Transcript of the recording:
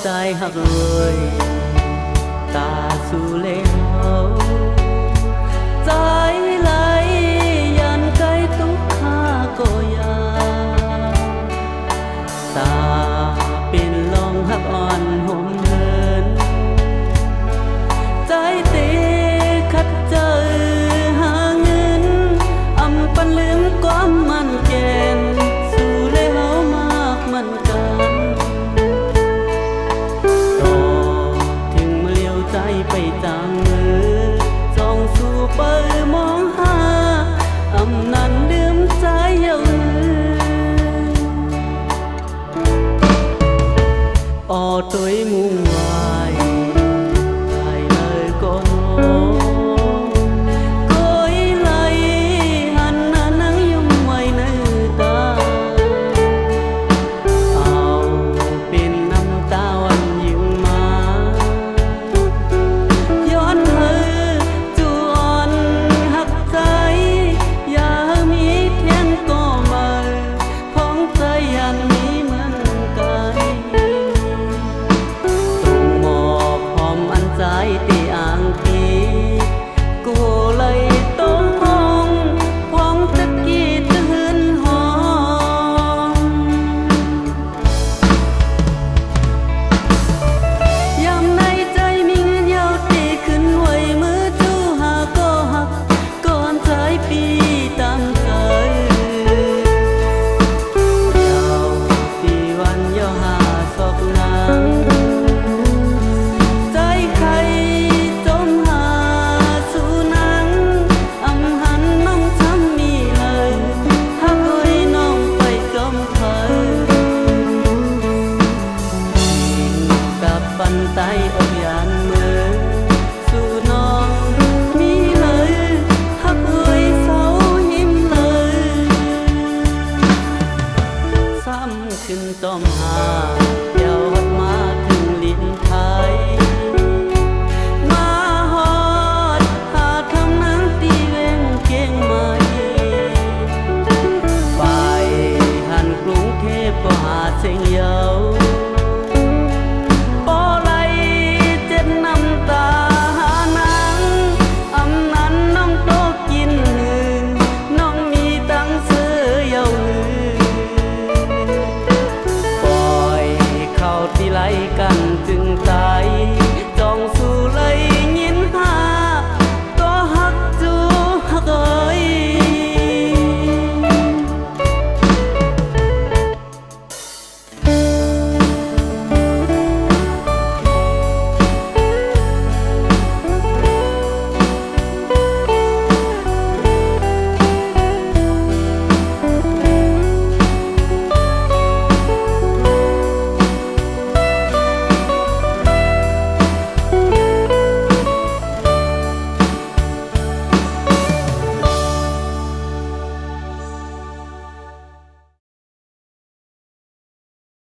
trai hạc người ta su lên hấu trái lấy dàn cây túc ha cô ya taเป็นลองหักอ่อนห่มเหินใจเตะขัดเจอหาเงินอำปันลืมความมันแก่นสู่เลยเฮามากมันกันต่อถึงเลี้ยวใจไปจางมือจ้องสู่เปิดมองหาอำนั้นลืมใจเยาอtuổi muôn ngoài ai nơi con cối lấy hành nắng nhung ngoài nơi ta ao bên năm ta anh nhiều màย้อนเธอจวนหักใจอย่ามีเทียนก็มาพ้องใจยันนี้เหมือนกันtrái tì ang kỳ cô lấy tông phong tất kỳ tư hân hòn yam nay trái miเงินยาวตีขึ้นไว้มือจูหาก็หักก่อนtráiปีตามใจยาวปีวันย่อหาศอกนางปันไตอกยานมือสู่น้องมีเลยหักเอ่ยเศร้าหิมเลยซ้ำขึ้นจอมหาเยาวมาถึงลิ้นไทย